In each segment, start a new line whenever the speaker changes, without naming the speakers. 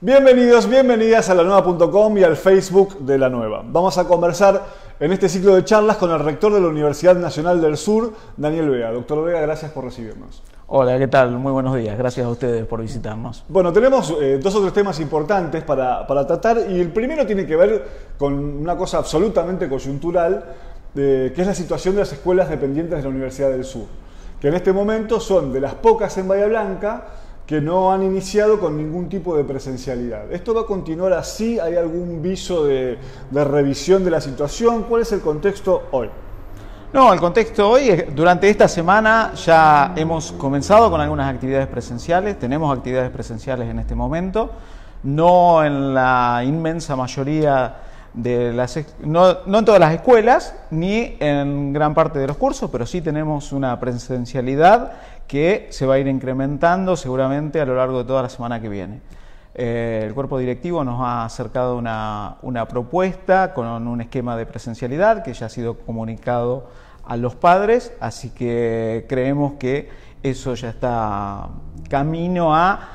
Bienvenidos, bienvenidas a lanueva.com y al Facebook de La Nueva. Vamos a conversar en este ciclo de charlas con el rector de la Universidad Nacional del Sur, Daniel Vega. Doctor Vega, gracias por recibirnos.
Hola, ¿qué tal? Muy buenos días. Gracias a ustedes por visitarnos.
Bueno, tenemos dos o tres temas importantes para tratar y el primero tiene que ver con una cosa absolutamente coyuntural, que es la situación de las escuelas dependientes de la Universidad del Sur, que en este momento son de las pocas en Bahía Blanca que no han iniciado con ningún tipo de presencialidad. ¿Esto va a continuar así? ¿Hay algún viso de revisión de la situación? ¿Cuál es el contexto hoy?
No, el contexto hoy es, durante esta semana ya hemos comenzado con algunas actividades presenciales, tenemos actividades presenciales en este momento, no en la inmensa mayoría de no en todas las escuelas, ni en gran parte de los cursos, pero sí tenemos una presencialidad que se va a ir incrementando seguramente a lo largo de toda la semana que viene. El cuerpo directivo nos ha acercado una propuesta con un esquema de presencialidad que ya ha sido comunicado a los padres, así que creemos que eso ya está camino a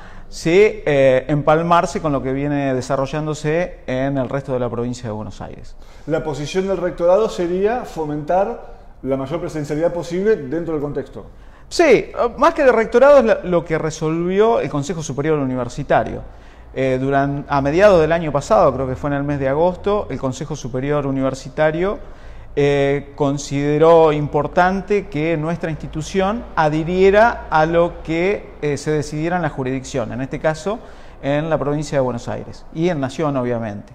empalmarse con lo que viene desarrollándose en el resto de la provincia de Buenos Aires.
La posición del rectorado sería fomentar la mayor presencialidad posible dentro del contexto.
Sí, más que de rectorado es lo que resolvió el Consejo Superior Universitario. A mediados del año pasado, creo que fue en el mes de agosto, el Consejo Superior Universitario consideró importante que nuestra institución adhiriera a lo que se decidiera en la jurisdicción, en este caso en la provincia de Buenos Aires y en Nación, obviamente.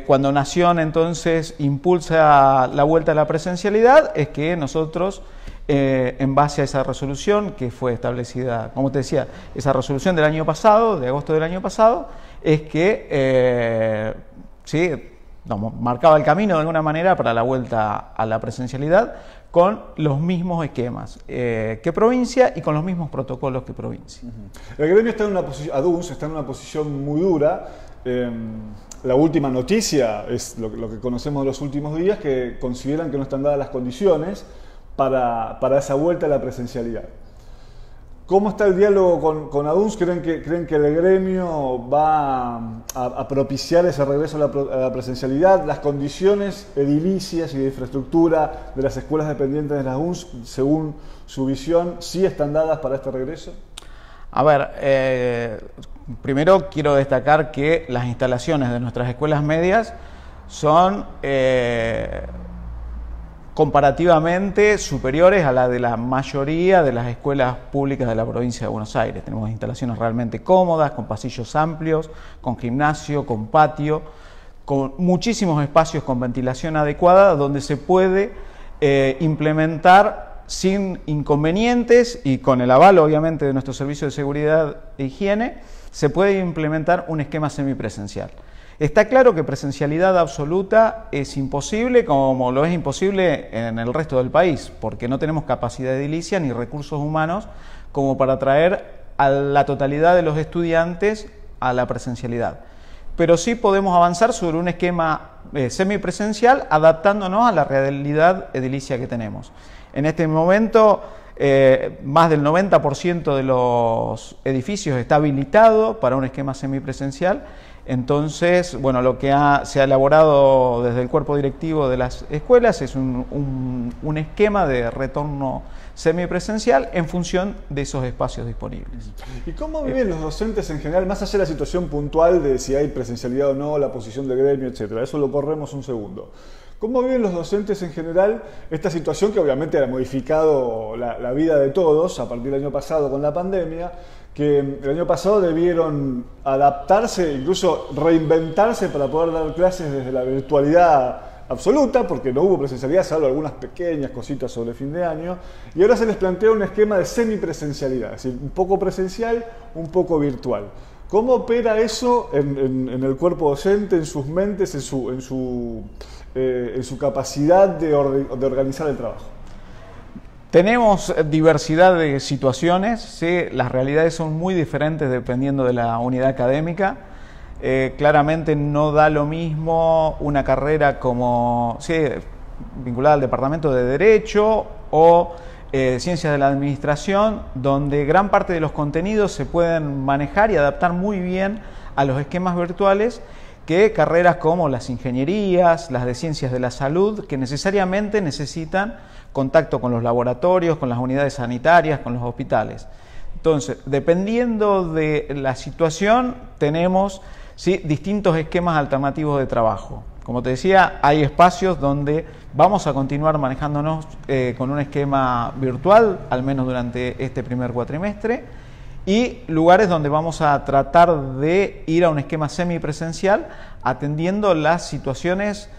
Cuando Nación entonces impulsa la vuelta a la presencialidad, es que nosotros, en base a esa resolución que fue establecida, como te decía, esa resolución del año pasado, de agosto del año pasado, es que marcaba el camino de alguna manera para la vuelta a la presencialidad con los mismos esquemas que provincia y con los mismos protocolos que provincia.
El gremio está en una posición, ADUNS está en una posición muy dura. La última noticia es lo que conocemos de los últimos días, que consideran que no están dadas las condiciones para esa vuelta a la presencialidad. ¿Cómo está el diálogo con ADUNS? ¿Creen que el gremio va a propiciar ese regreso a la presencialidad? ¿Las condiciones edilicias y de infraestructura de las escuelas dependientes de las ADUNS, según su visión, sí están dadas para este regreso?
A ver, primero quiero destacar que las instalaciones de nuestras escuelas medias son comparativamente superiores a la de la mayoría de las escuelas públicas de la provincia de Buenos Aires. Tenemos instalaciones realmente cómodas, con pasillos amplios, con gimnasio, con patio, con muchísimos espacios con ventilación adecuada, donde se puede implementar sin inconvenientes y con el aval obviamente de nuestro servicio de seguridad e higiene, se puede implementar un esquema semipresencial. Está claro que presencialidad absoluta es imposible, como lo es imposible en el resto del país, porque no tenemos capacidad edilicia ni recursos humanos como para traer a la totalidad de los estudiantes a la presencialidad. Pero sí podemos avanzar sobre un esquema semipresencial adaptándonos a la realidad edilicia que tenemos. En este momento, más del 90% de los edificios está habilitado para un esquema semipresencial. Entonces, bueno, lo que se ha elaborado desde el cuerpo directivo de las escuelas es un esquema de retorno semipresencial en función de esos espacios disponibles.
¿Y cómo viven los docentes en general, más allá de la situación puntual de si hay presencialidad o no, la posición del gremio, etcétera? Eso lo corremos un segundo. ¿Cómo viven los docentes en general esta situación que obviamente ha modificado la vida de todos a partir del año pasado con la pandemia? Que el año pasado debieron adaptarse, incluso reinventarse para poder dar clases desde la virtualidad absoluta, porque no hubo presencialidad, salvo algunas pequeñas cositas sobre fin de año, y ahora se les plantea un esquema de semipresencialidad, es decir, un poco presencial, un poco virtual. ¿Cómo opera eso en el cuerpo docente, en sus mentes, en su capacidad de organizar el trabajo?
Tenemos diversidad de situaciones, ¿sí? Las realidades son muy diferentes dependiendo de la unidad académica. Claramente no da lo mismo una carrera como vinculada al departamento de Derecho o Ciencias de la Administración, donde gran parte de los contenidos se pueden manejar y adaptar muy bien a los esquemas virtuales que carreras como las ingenierías, las de ciencias de la salud, que necesariamente necesitan contacto con los laboratorios, con las unidades sanitarias, con los hospitales. Entonces, dependiendo de la situación, tenemos ¿sí? distintos esquemas alternativos de trabajo. Como te decía, hay espacios donde vamos a continuar manejándonos con un esquema virtual, al menos durante este primer cuatrimestre, y lugares donde vamos a tratar de ir a un esquema semipresencial, atendiendo las situaciones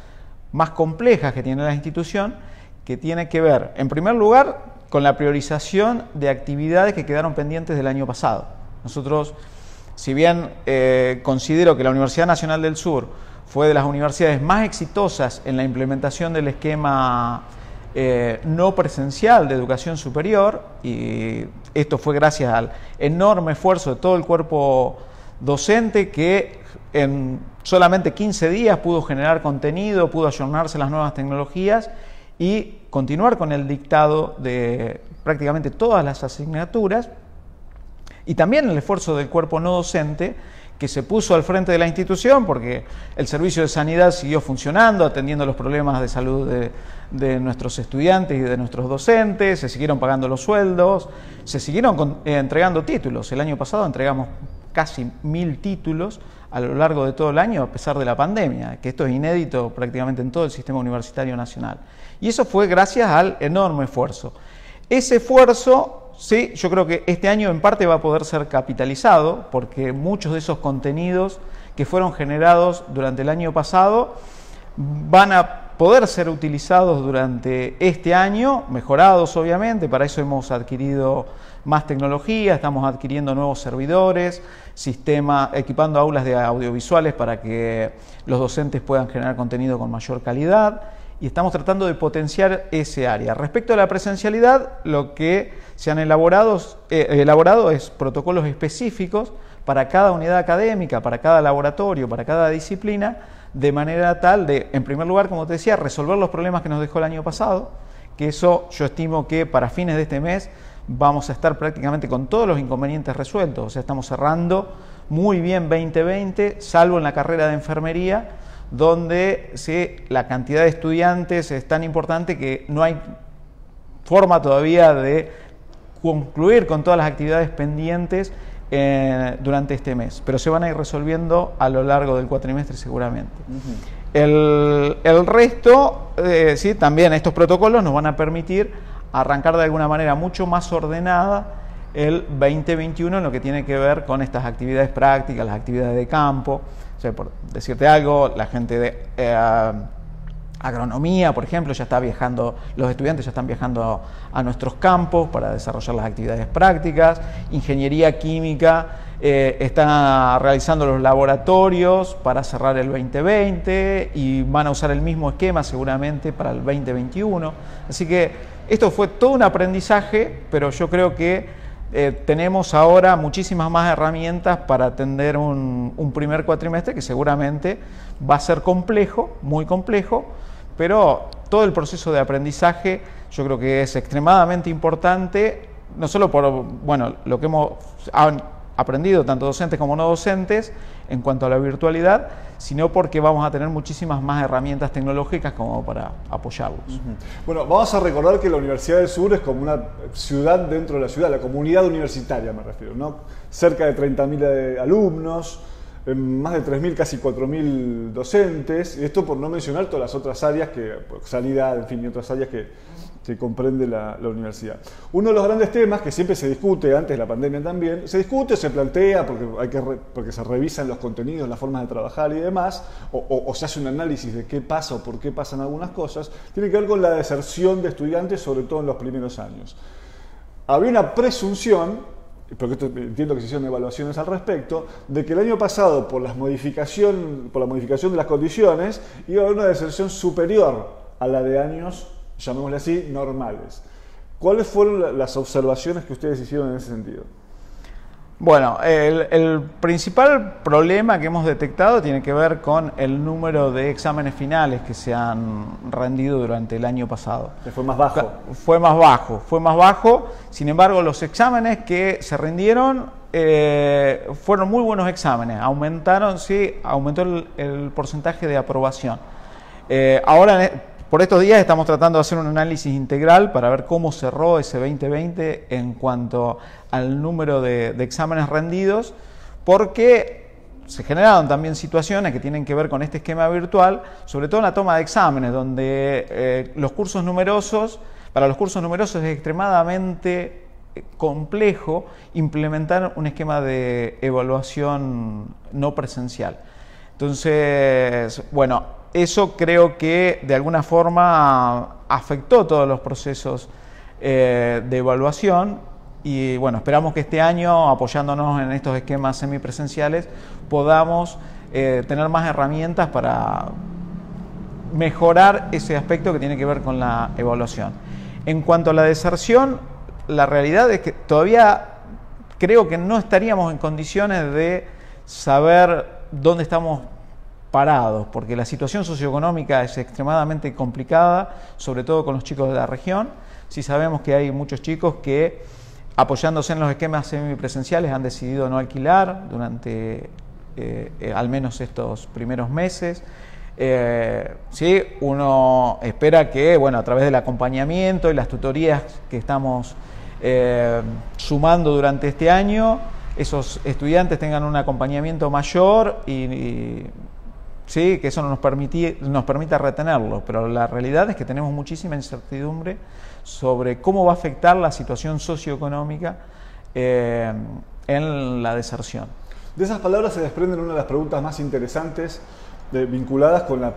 más complejas que tiene la institución, que tiene que ver, en primer lugar, con la priorización de actividades que quedaron pendientes del año pasado. Nosotros, si bien considero que la Universidad Nacional del Sur fue de las universidades más exitosas en la implementación del esquema no presencial de educación superior, y esto fue gracias al enorme esfuerzo de todo el cuerpo docente que en solamente 15 días pudo generar contenido, pudo ayornarse a las nuevas tecnologías y continuar con el dictado de prácticamente todas las asignaturas, y también el esfuerzo del cuerpo no docente que se puso al frente de la institución, porque el servicio de sanidad siguió funcionando, atendiendo los problemas de salud de nuestros estudiantes y de nuestros docentes, se siguieron pagando los sueldos, se siguieron entregando títulos. El año pasado entregamos casi 1000 títulos a lo largo de todo el año, a pesar de la pandemia, que esto es inédito prácticamente en todo el sistema universitario nacional. Y eso fue gracias al enorme esfuerzo. Ese esfuerzo, sí, yo creo que este año en parte va a poder ser capitalizado, porque muchos de esos contenidos que fueron generados durante el año pasado van a poder ser utilizados durante este año, mejorados obviamente. Para eso hemos adquirido más tecnología, estamos adquiriendo nuevos servidores, equipando aulas de audiovisuales para que los docentes puedan generar contenido con mayor calidad, y estamos tratando de potenciar ese área. Respecto a la presencialidad, lo que se han elaborado es protocolos específicos para cada unidad académica, para cada laboratorio, para cada disciplina, de manera tal de, en primer lugar, como te decía, resolver los problemas que nos dejó el año pasado, que eso yo estimo que para fines de este mes vamos a estar prácticamente con todos los inconvenientes resueltos. O sea, estamos cerrando muy bien 2020, salvo en la carrera de enfermería, donde sí, la cantidad de estudiantes es tan importante que no hay forma todavía de concluir con todas las actividades pendientes durante este mes, pero se van a ir resolviendo a lo largo del cuatrimestre seguramente. El resto, sí, también estos protocolos nos van a permitir arrancar de alguna manera mucho más ordenada el 2021 en lo que tiene que ver con estas actividades prácticas, las actividades de campo. O sea, por decirte algo, la gente de agronomía, por ejemplo, ya está viajando, los estudiantes ya están viajando a nuestros campos para desarrollar las actividades prácticas. Ingeniería química está realizando los laboratorios para cerrar el 2020 y van a usar el mismo esquema seguramente para el 2021. Así que esto fue todo un aprendizaje, pero yo creo que tenemos ahora muchísimas más herramientas para atender un primer cuatrimestre que seguramente va a ser complejo, muy complejo, pero todo el proceso de aprendizaje yo creo que es extremadamente importante, no solo por lo que hemos aprendido tanto docentes como no docentes en cuanto a la virtualidad, sino porque vamos a tener muchísimas más herramientas tecnológicas como para apoyarlos.
Bueno, vamos a recordar que la Universidad del Sur es como una ciudad dentro de la ciudad, la comunidad universitaria me refiero, ¿no? Cerca de 30.000 alumnos, más de 3.000, casi 4.000 docentes, y esto por no mencionar todas las otras áreas, sanidad, en fin, y otras áreas que comprende la universidad. Uno de los grandes temas que siempre se discute, antes de la pandemia también, se discute, se plantea, porque se revisan los contenidos, las formas de trabajar y demás, o se hace un análisis de qué pasa o por qué pasan algunas cosas, tiene que ver con la deserción de estudiantes, sobre todo en los primeros años. Había una presunción, porque entiendo que se hicieron evaluaciones al respecto, de que el año pasado, por la modificación de las condiciones, iba a haber una deserción superior a la de años, llamémosle así, normales. ¿Cuáles fueron las observaciones que ustedes hicieron en ese sentido?
Bueno, el principal problema que hemos detectado tiene que ver con el número de exámenes finales que se han rendido durante el año pasado.
¿Fue más bajo?
Fue más bajo. Sin embargo, los exámenes que se rindieron fueron muy buenos exámenes, aumentó el porcentaje de aprobación. Ahora, por estos días estamos tratando de hacer un análisis integral para ver cómo cerró ese 2020 en cuanto al número de exámenes rendidos, porque se generaron también situaciones que tienen que ver con este esquema virtual, sobre todo en la toma de exámenes, donde para los cursos numerosos es extremadamente complejo implementar un esquema de evaluación no presencial. Entonces, bueno, eso creo que de alguna forma afectó todos los procesos de evaluación y bueno, esperamos que este año, apoyándonos en estos esquemas semipresenciales, podamos tener más herramientas para mejorar ese aspecto que tiene que ver con la evaluación. En cuanto a la deserción, la realidad es que todavía creo que no estaríamos en condiciones de saber dónde estamos parados, porque la situación socioeconómica es extremadamente complicada, sobre todo con los chicos de la región. Sí sabemos que hay muchos chicos que, apoyándose en los esquemas semipresenciales, han decidido no alquilar durante al menos estos primeros meses. Sí, uno espera que, bueno, a través del acompañamiento y las tutorías que estamos sumando durante este año, esos estudiantes tengan un acompañamiento mayor y sí, que eso nos permita retenerlos, pero la realidad es que tenemos muchísima incertidumbre sobre cómo va a afectar la situación socioeconómica en la deserción.
De esas palabras se desprenden una de las preguntas más interesantes vinculadas con la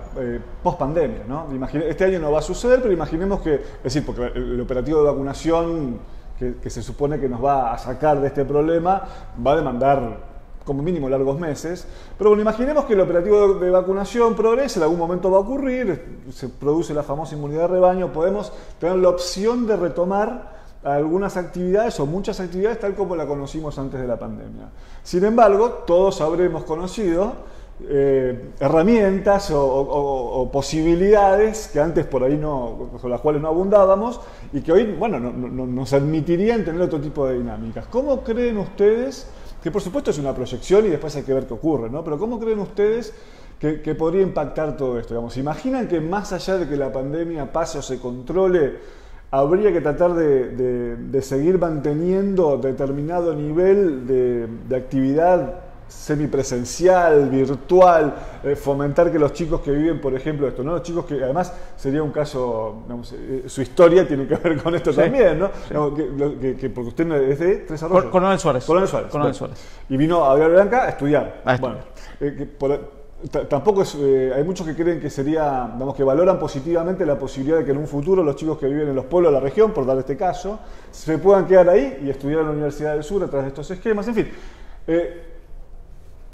post-pandemia, ¿no? Este año no va a suceder, pero imaginemos que, es decir, porque el operativo de vacunación que se supone que nos va a sacar de este problema va a demandar como mínimo largos meses, pero bueno, imaginemos que el operativo de vacunación progrese, en algún momento va a ocurrir, se produce la famosa inmunidad de rebaño, podemos tener la opción de retomar algunas actividades o muchas actividades tal como la conocimos antes de la pandemia. Sin embargo, todos habremos conocido herramientas o posibilidades que antes por ahí con las cuales no abundábamos y que hoy, bueno, nos admitirían tener otro tipo de dinámicas. ¿Cómo creen ustedes, que por supuesto es una proyección y después hay que ver qué ocurre, ¿no? Pero cómo creen ustedes que podría impactar todo esto? Digamos, ¿imaginan que más allá de que la pandemia pase o se controle, habría que tratar de seguir manteniendo determinado nivel de actividad semipresencial, virtual, fomentar que los chicos que viven, por ejemplo, esto, ¿no? Los chicos que, además, sería un caso, digamos, su historia tiene que ver con esto también, ¿no? Sí. Digamos, porque usted es de Tres Arroyos.
Coronel Suárez.
Coronel Suárez. Y vino a Bahía Blanca a estudiar. Bueno, tampoco es, hay muchos que creen que sería, digamos, que valoran positivamente la posibilidad de que en un futuro los chicos que viven en los pueblos de la región, por dar este caso, se puedan quedar ahí y estudiar en la Universidad del Sur a través de estos esquemas, en fin.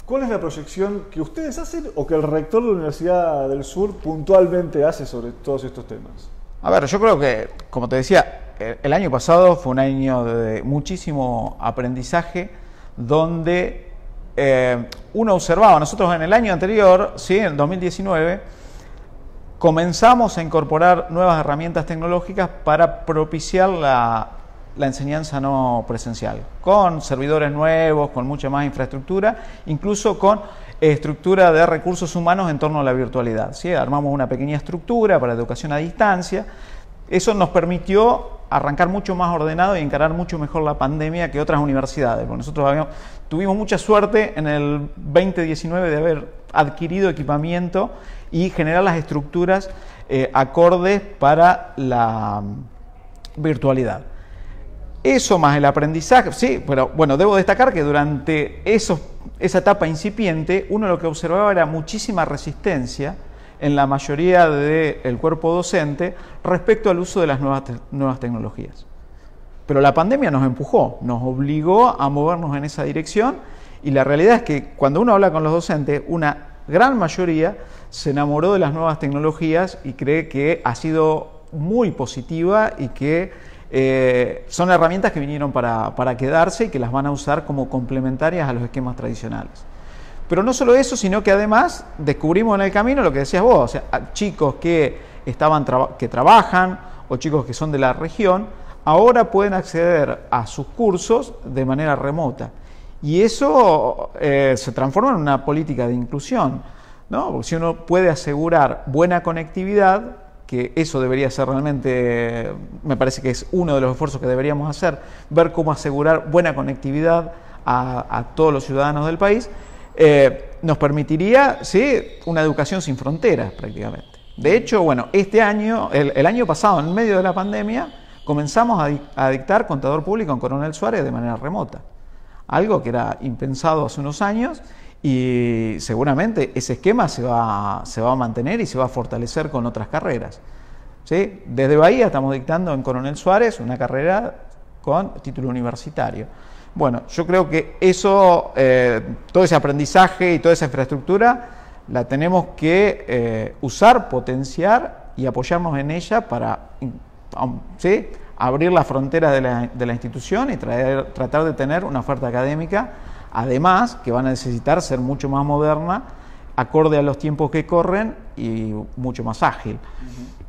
¿Cuál es la proyección que ustedes hacen o que el rector de la Universidad del Sur puntualmente hace sobre todos estos temas?
A ver, yo creo que, como te decía, el año pasado fue un año de muchísimo aprendizaje donde uno observaba, nosotros en el año anterior, ¿sí? En 2019, comenzamos a incorporar nuevas herramientas tecnológicas para propiciar la enseñanza no presencial, con servidores nuevos, con mucha más infraestructura, incluso con estructura de recursos humanos en torno a la virtualidad, ¿sí? Armamos una pequeña estructura para educación a distancia. Eso nos permitió arrancar mucho más ordenado y encarar mucho mejor la pandemia que otras universidades, porque nosotros tuvimos mucha suerte en el 2019 de haber adquirido equipamiento y generar las estructuras acordes para la virtualidad. Eso más el aprendizaje, sí, pero bueno, debo destacar que durante esa etapa incipiente, uno lo que observaba era muchísima resistencia en la mayoría del cuerpo docente respecto al uso de las nuevas tecnologías. Pero la pandemia nos empujó, nos obligó a movernos en esa dirección y la realidad es que cuando uno habla con los docentes, una gran mayoría se enamoró de las nuevas tecnologías y cree que ha sido muy positiva y que son herramientas que vinieron para quedarse y que las van a usar como complementarias a los esquemas tradicionales. Pero no solo eso, sino que además descubrimos en el camino lo que decías vos, o sea, chicos que trabajan o chicos que son de la región, ahora pueden acceder a sus cursos de manera remota. Y eso se transforma en una política de inclusión, ¿no? Porque si uno puede asegurar buena conectividad, que eso debería ser realmente, me parece que es uno de los esfuerzos que deberíamos hacer, ver cómo asegurar buena conectividad a todos los ciudadanos del país, nos permitiría, ¿sí?, una educación sin fronteras prácticamente. De hecho, bueno, este año, el año pasado, en medio de la pandemia, comenzamos a dictar contador público en Coronel Suárez de manera remota. Algo que era impensado hace unos años, y seguramente ese esquema se va a mantener y se va a fortalecer con otras carreras, ¿sí? Desde Bahía estamos dictando en Coronel Suárez una carrera con título universitario. Bueno, yo creo que eso, todo ese aprendizaje y toda esa infraestructura la tenemos que usar, potenciar y apoyarnos en ella para, ¿sí?, abrir las fronteras de la institución y tratar de tener una oferta académica, además que van a necesitar ser mucho más moderna, acorde a los tiempos que corren y mucho más ágil.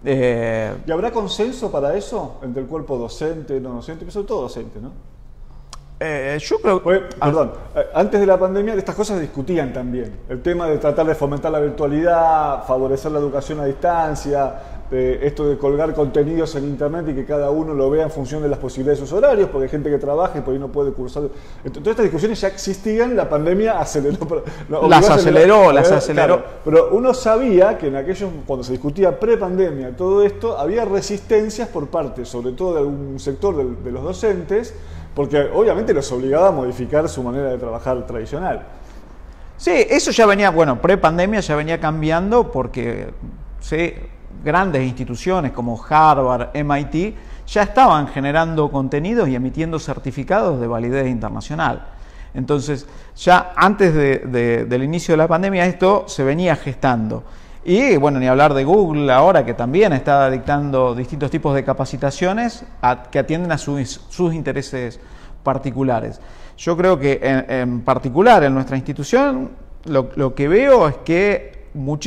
¿Y habrá consenso para eso entre el cuerpo docente, no docente, pero sobre todo docente, no?
Yo creo que...
Perdón, antes de la pandemia estas cosas se discutían también. El tema de tratar de fomentar la virtualidad, favorecer la educación a distancia, esto de colgar contenidos en internet y que cada uno lo vea en función de las posibilidades de sus horarios, porque hay gente que trabaja y por ahí no puede cursar. Todas estas discusiones ya existían, la pandemia aceleró.
Las aceleró.
Claro, pero uno sabía que en aquellos, cuando se discutía pre-pandemia, todo esto, había resistencias por parte, sobre todo de algún sector de los docentes, porque obviamente los obligaba a modificar su manera de trabajar tradicional.
Sí, eso ya venía, bueno, pre-pandemia ya venía cambiando porque, sí, grandes instituciones como Harvard, MIT, ya estaban generando contenidos y emitiendo certificados de validez internacional. Entonces, ya antes del inicio de la pandemia esto se venía gestando. Y bueno, ni hablar de Google ahora, que también está dictando distintos tipos de capacitaciones que atienden a sus intereses particulares. Yo creo que en particular en nuestra institución lo que veo es que lo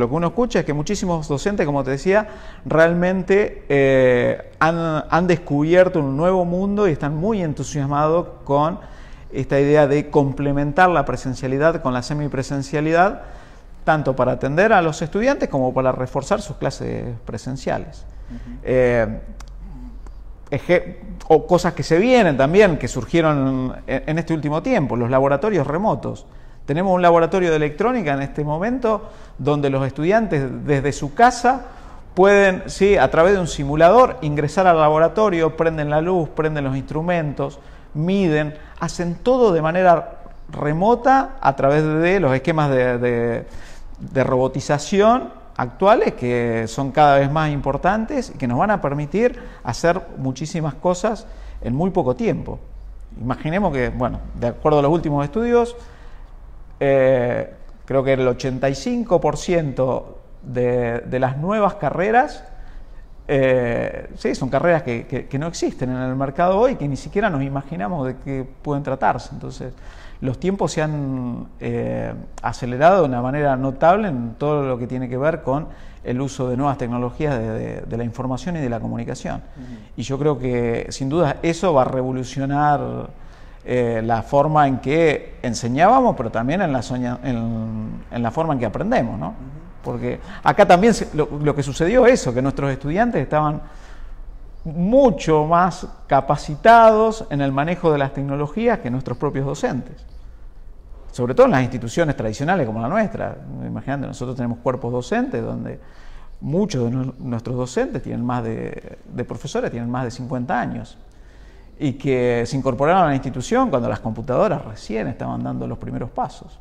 que uno escucha es que muchísimos docentes, como te decía, realmente han descubierto un nuevo mundo y están muy entusiasmados con esta idea de complementar la presencialidad con la semipresencialidad, tanto para atender a los estudiantes como para reforzar sus clases presenciales. O cosas que se vienen también, que surgieron en este último tiempo, los laboratorios remotos. Tenemos un laboratorio de electrónica en este momento donde los estudiantes desde su casa pueden, sí, a través de un simulador, ingresar al laboratorio, prenden la luz, prenden los instrumentos, miden, hacen todo de manera remota a través de los esquemas de robotización actuales, que son cada vez más importantes y que nos van a permitir hacer muchísimas cosas en muy poco tiempo. Imaginemos que, bueno, de acuerdo a los últimos estudios, creo que el 85% de las nuevas carreras, sí, son carreras que no existen en el mercado hoy, que ni siquiera nos imaginamos de qué pueden tratarse. Entonces, los tiempos se han acelerado de una manera notable en todo lo que tiene que ver con el uso de nuevas tecnologías de la información y de la comunicación. Y yo creo que, sin duda, eso va a revolucionar la forma en que enseñábamos, pero también en la forma en que aprendemos, ¿no? Porque acá también lo que sucedió es eso, que nuestros estudiantes estaban mucho más capacitados en el manejo de las tecnologías que nuestros propios docentes. Sobre todo en las instituciones tradicionales como la nuestra. Imagínate, nosotros tenemos cuerpos docentes donde muchos de nuestros docentes tienen de profesores tienen más de 50 años y que se incorporaron a la institución cuando las computadoras recién estaban dando los primeros pasos.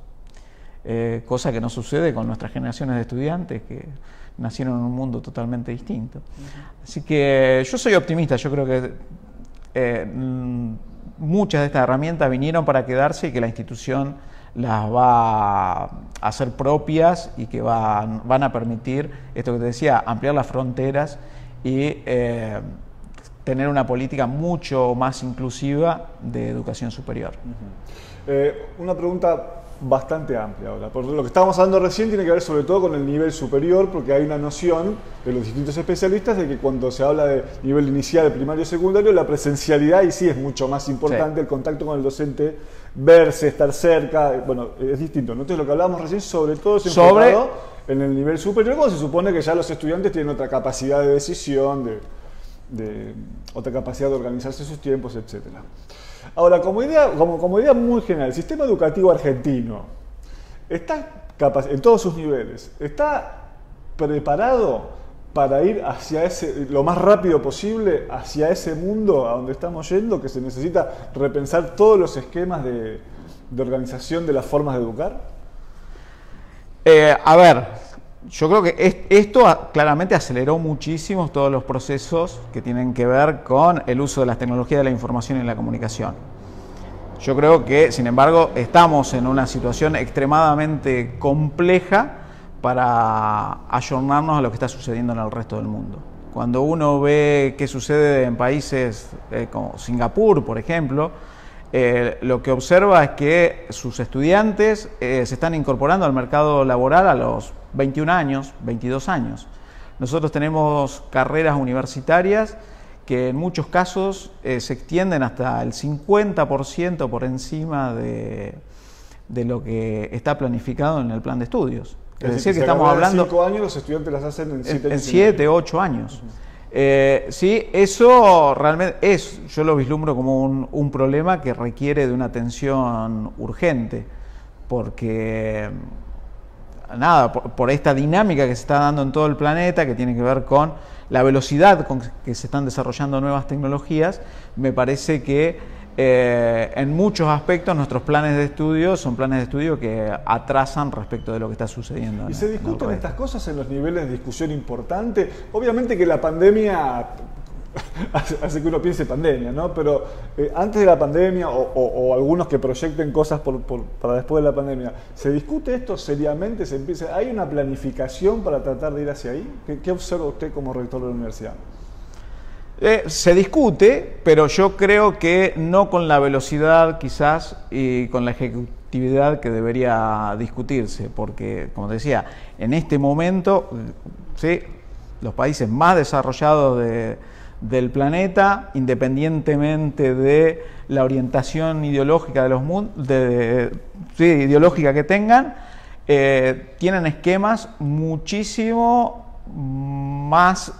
Cosa que no sucede con nuestras generaciones de estudiantes que nacieron en un mundo totalmente distinto. Así que yo soy optimista, yo creo que muchas de estas herramientas vinieron para quedarse y que la institución las va a hacer propias y que van a permitir, esto que te decía, ampliar las fronteras y tener una política mucho más inclusiva de educación superior.
Una pregunta bastante amplia ahora. Por lo que estábamos hablando recién tiene que ver sobre todo con el nivel superior, porque hay una noción de los distintos especialistas de que cuando se habla de nivel inicial, primario, secundario, la presencialidad y sí es mucho más importante, sí. El contacto con el docente, verse, estar cerca, bueno, es distinto, ¿no? Entonces lo que hablábamos recién sobre todo es enfocado en el nivel superior, cuando se supone que ya los estudiantes tienen otra capacidad de decisión, de otra capacidad de organizarse sus tiempos, etcétera. Ahora, como idea muy general, el sistema educativo argentino está en todos sus niveles, ¿está preparado para ir hacia lo más rápido posible hacia ese mundo a donde estamos yendo, que se necesita repensar todos los esquemas de organización de las formas de educar?
A ver, yo creo que esto claramente aceleró muchísimo todos los procesos que tienen que ver con el uso de las tecnologías de la información y la comunicación. Yo creo que, sin embargo, estamos en una situación extremadamente compleja para ayornarnos a lo que está sucediendo en el resto del mundo. Cuando uno ve qué sucede en países como Singapur, por ejemplo, lo que observa es que sus estudiantes se están incorporando al mercado laboral a los 21 años, 22 años. Nosotros tenemos carreras universitarias que en muchos casos se extienden hasta el 50% por encima de lo que está planificado en el plan de estudios. Es decir, que estamos hablando...
5 años, los estudiantes las hacen en 7 años.
En 7, 8 años. Sí, eso realmente yo lo vislumbro como un problema que requiere de una atención urgente, porque nada, por esta dinámica que se está dando en todo el planeta, que tiene que ver con la velocidad con que se están desarrollando nuevas tecnologías, me parece que en muchos aspectos nuestros planes de estudio son planes de estudio que atrasan respecto de lo que está sucediendo.
¿Y se discuten estas cosas en los niveles de discusión importante? Obviamente que la pandemia hace que uno piense pandemia, ¿no? Pero antes de la pandemia o algunos que proyecten cosas para después de la pandemia, ¿se discute esto seriamente? ¿Hay una planificación para tratar de ir hacia ahí? ¿Qué observa usted como rector de la universidad?
Se discute, pero yo creo que no con la velocidad quizás y con la ejecutividad que debería discutirse, porque, como te decía, en este momento, ¿sí?, los países más desarrollados del planeta, independientemente de la orientación ideológica ideológica que tengan, tienen esquemas muchísimo más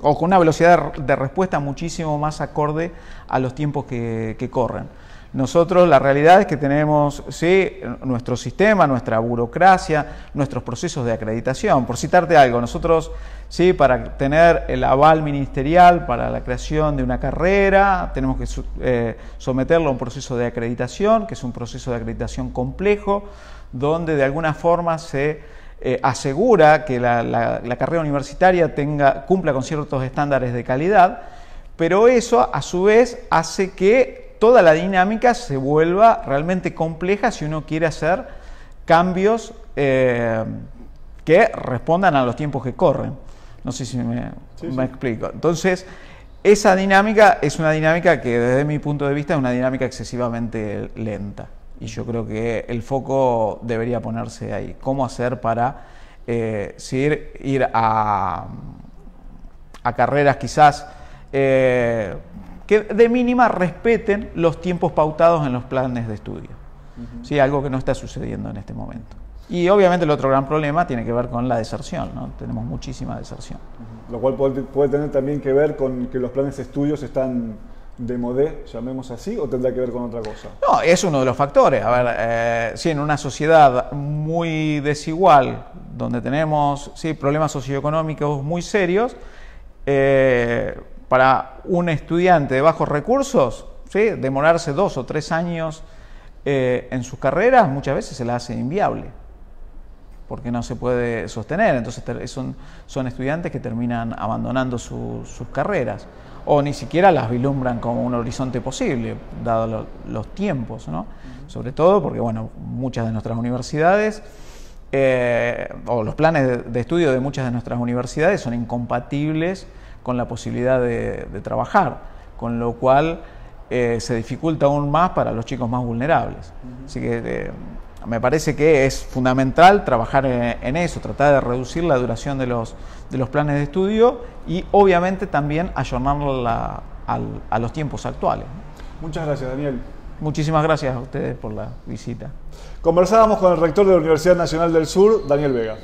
o con una velocidad de respuesta muchísimo más acorde a los tiempos que corren. Nosotros la realidad es que tenemos, sí, nuestro sistema, nuestra burocracia, nuestros procesos de acreditación. Por citarte algo, nosotros, sí, para tener el aval ministerial para la creación de una carrera, tenemos que someterlo a un proceso de acreditación, que es un proceso de acreditación complejo, donde de alguna forma se asegura que la carrera universitaria cumpla con ciertos estándares de calidad, pero eso a su vez hace que toda la dinámica se vuelva realmente compleja si uno quiere hacer cambios que respondan a los tiempos que corren. No sé si me explico. Entonces, esa dinámica es una dinámica que desde mi punto de vista es una dinámica excesivamente lenta. Y yo creo que el foco debería ponerse ahí. ¿Cómo hacer para ir a carreras quizás que de mínima respeten los tiempos pautados en los planes de estudio? ¿Sí? Algo que no está sucediendo en este momento. Y obviamente el otro gran problema tiene que ver con la deserción, ¿no? Tenemos muchísima deserción.
Lo cual puede tener también que ver con que los planes de estudios están de modé, llamemos así, o tendrá que ver con otra cosa?
No, es uno de los factores. A ver, sí, en una sociedad muy desigual, donde tenemos, sí, problemas socioeconómicos muy serios, para un estudiante de bajos recursos, ¿sí?, demorarse 2 o 3 años en sus carreras muchas veces se la hace inviable, porque no se puede sostener. Entonces son estudiantes que terminan abandonando sus carreras, o ni siquiera las vislumbran como un horizonte posible, dado los tiempos, ¿no? Sobre todo porque, bueno, muchas de nuestras universidades, o los planes de estudio de muchas de nuestras universidades son incompatibles con la posibilidad de trabajar, con lo cual se dificulta aún más para los chicos más vulnerables. Así que me parece que es fundamental trabajar en eso, tratar de reducir la duración de los planes de estudio y obviamente también ayornarla a los tiempos actuales.
Muchas gracias, Daniel.
Muchísimas gracias a ustedes por la visita.
Conversábamos con el rector de la Universidad Nacional del Sur, Daniel Vega.